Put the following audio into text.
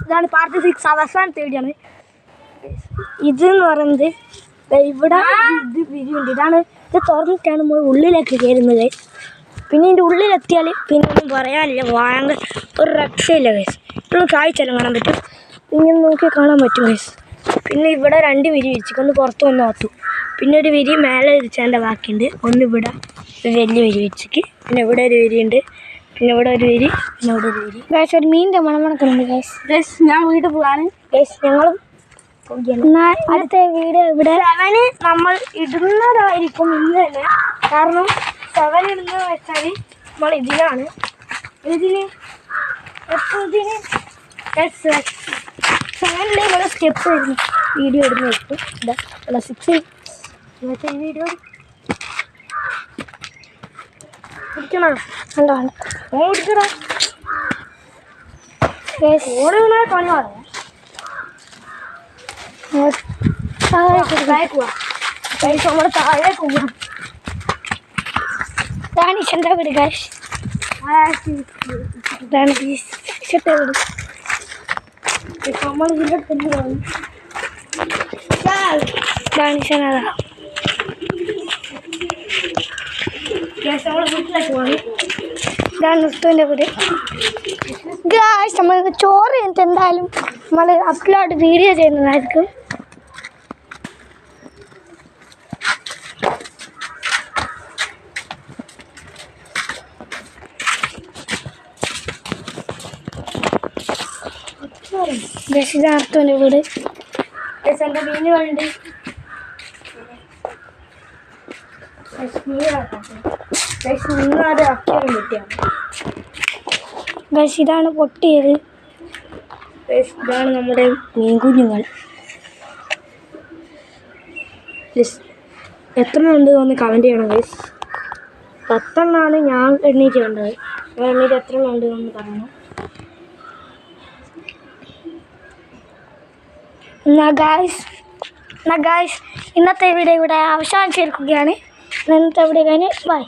ഇതാണ് പാർട്ട് 6 അവസാനത്തെ വീഡിയോ ആണ്. ഇതെന്ന് പറയുന്നത് ഇവിടെ ഇത് വിരിയുണ്ട്. ഇത് തുറന്നിട്ടാണ് നമ്മൾ ഉള്ളിലേക്ക് കയറുന്നത്. പിന്നെ ഇതിൻ്റെ ഉള്ളിലെത്തിയാൽ പിന്നെ ഒന്നും പറയാനില്ല, ഭയങ്കര ഒരു രക്ഷയില്ല ഗൈസ്. ഇപ്പോഴും കാഴ്ചയെല്ലാം കാണാൻ പറ്റും, ഇങ്ങനെ നോക്കി കാണാൻ പറ്റും ഗൈസ്. പിന്നെ ഇവിടെ 2 വിരി വിരിച്ചു, ഒന്ന് പുറത്ത് ഒന്ന് അകത്തു. പിന്നെ ഒരു വിരി മേലെ വിരിച്ചതിൻ്റെ ബാക്കിയുണ്ട്. ഒന്ന് ഇവിടെ ഒരു വലിയ വിരി വിരിച്ചിട്ട്, പിന്നെ ഇവിടെ ഒരു വിരിയുണ്ട്, പിന്നെ ഇവിടെ ഒരു വിരി, പിന്നെ ഇവിടെ ഒരു വിരി. ഗൈസ് ഒരു മീനിൻ്റെ മണമണക്കുന്നുണ്ട് ഗൈസ്. ഗൈസ് ഞാൻ വീട്ടിൽ പോകാണ് ഗൈസ്. ഞങ്ങളും അടുത്ത വീഡിയോ ഇവിടെ 7 നമ്മൾ ഇടുന്നതായിരിക്കും ഇന്ന് തന്നെ. കാരണം 7 ഇടുന്നത് വെച്ചാൽ നമ്മൾ ഇതിലാണ് ഇതിന് 7 ഇവിടെ സ്റ്റെപ്പ് വരുന്നു വീഡിയോ ഇടുന്ന ഇട്ടു. അല്ല 6 ഇന്നത്തെ വീഡിയോ പിടിക്കണോ? കണ്ടോ ഓടിക്കണോ? ഓടുന്ന കൊള്ളാണ്. നമ്മുടെ താഴെ പോകാം. റാണിച്ചൻ്റെ വീട് ഗൈസ്. റാണിച്ചൻ്റെ വീട് നമ്മൾ ഇവിടെ തന്നെ പോകും. റാണിച്ചനതാ നമ്മൾ വീട്ടിലേക്ക് പോകും. ഇതാണ് ഋത്തുവിൻ്റെ വീട് ഗൈസ്. നമ്മൾ ചോറ് കഴിഞ്ഞിട്ട് എന്തായാലും നമ്മൾ അപ്ലോഡ് വീഡിയോ ചെയ്യുന്നതായിരിക്കും. ഇതാണ് വീട്. എൻ്റെ മീനുകളുണ്ട്. ഗൈസ് ഇതാണ് പൊട്ടിയത്. ഇതാണ് നമ്മുടെ മീൻ കുഞ്ഞുങ്ങൾ. എത്ര ഉണ്ട് ഒന്ന് കമൻറ്റ് ചെയ്യണം ഗൈസ്. 10 എണ്ണമാണ് ഞാൻ എണ്ണീറ്റ് കണ്ടത്. ഞാൻ എണ്ണീറ്റ് എത്ര എണ്ണം ഉണ്ട് എന്ന് പറയണം. എന്നാ ഗായ്സ് ഇന്നത്തെ വീഡിയോ ഇവിടെ അവസാനിച്ചിരിക്കുകയാണ്. ഇന്നത്തെ വീഡിയോ കഴിഞ്ഞ് ബൈ.